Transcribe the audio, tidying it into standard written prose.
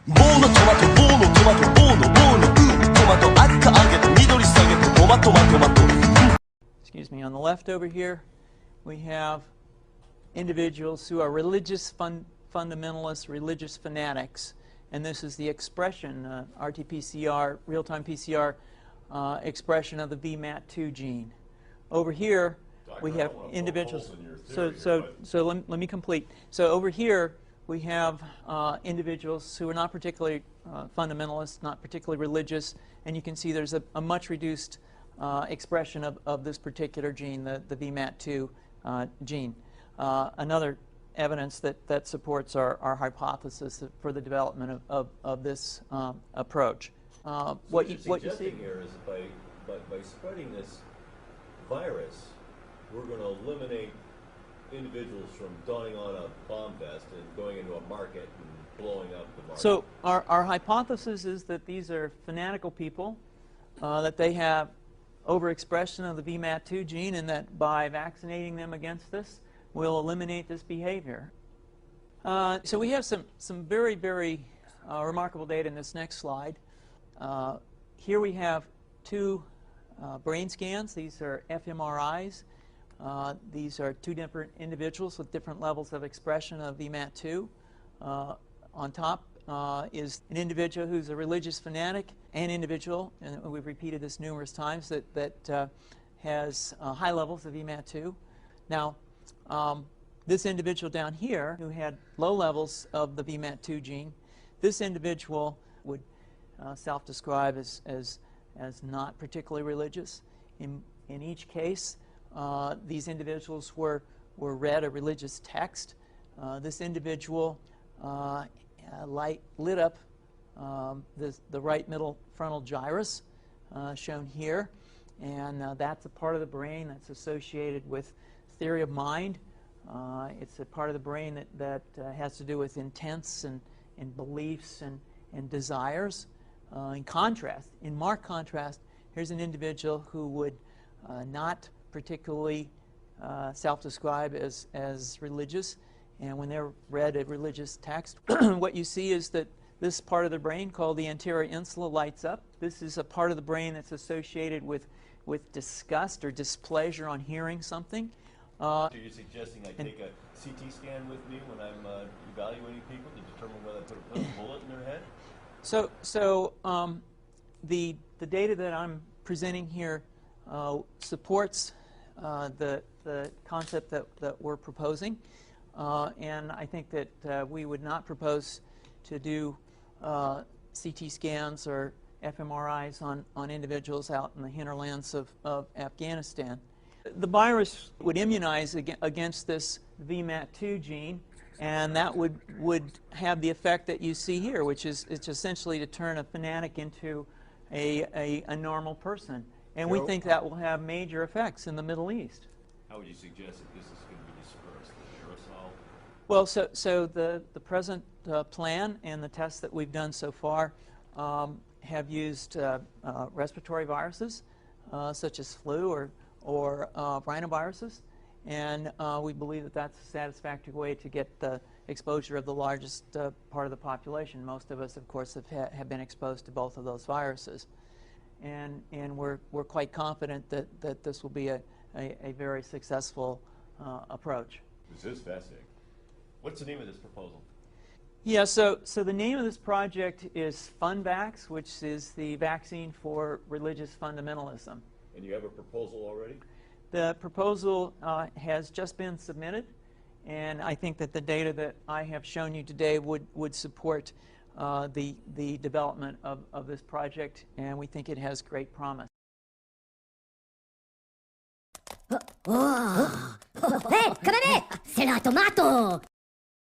棒のトマト、棒のトマト、棒のトマト、赤上げて緑下げてトマトマトマト。Excuse me, on the left over here we have individuals who are religious fundamentalists, religious fanatics, and this is the expression, RT-PCR, real-time PCR expression of the VMAT2 gene. Over here we have individuals. So let me complete. So over here we have individuals who are not particularly fundamentalist, not particularly religious, and you can see there's a much reduced expression of this particular gene, the VMAT2 gene. Another evidence that supports our hypothesis for the development of this approach. What you're suggesting here is by spreading this virus, we're going to eliminate individuals from donning on a bomb vest and going into a market and blowing up the market. So our hypothesis is that these are fanatical people, that they have overexpression of the VMAT2 gene, and that by vaccinating them against this, we'll eliminate this behavior. So we have some very, very remarkable data in this next slide. Here we have two brain scans. These are fMRIs. These are two different individuals with different levels of expression of VMAT2. On top is an individual who's a religious fanatic, an individual, and we've repeated this numerous times, that has high levels of VMAT2. Now, this individual down here who had low levels of the VMAT2 gene, this individual would self-describe as not particularly religious. In each case, these individuals were read a religious text. This individual lit up the right middle frontal gyrus, shown here, and that's a part of the brain that's associated with theory of mind. It's a part of the brain that has to do with intents and beliefs and desires. In marked contrast, here's an individual who would not particularly self-describe as religious, and when they're read a religious text, what you see is that this part of the brain called the anterior insula lights up. This is a part of the brain that's associated with disgust or displeasure on hearing something. So you're suggesting I take a CT scan with me when I'm evaluating people to determine whether I put a bullet in their head? So the data that I'm presenting here supports the concept that we're proposing, and I think that we would not propose to do CT scans or fMRIs on individuals out in the hinterlands of Afghanistan. The virus would immunize against this VMAT2 gene, and that would have the effect that you see here, which is it's essentially to turn a fanatic into a normal person. And we think that will have major effects in the Middle East. How would you suggest that this is going to be dispersed? The aerosol? Well, so the present plan and the tests that we've done so far have used respiratory viruses, such as flu or rhinoviruses, and we believe that that's a satisfactory way to get the exposure of the largest part of the population. Most of us, of course, have been exposed to both of those viruses, and we're quite confident that this will be a very successful approach. This is fascinating. What's the name of this proposal? Yeah, so the name of this project is FUNVAX, which is the vaccine for religious fundamentalism. And you have a proposal already? The proposal has just been submitted, and I think that the data that I have shown you today would support the development of this project, and we think it has great promise. Hey, come here! C'est la tomato!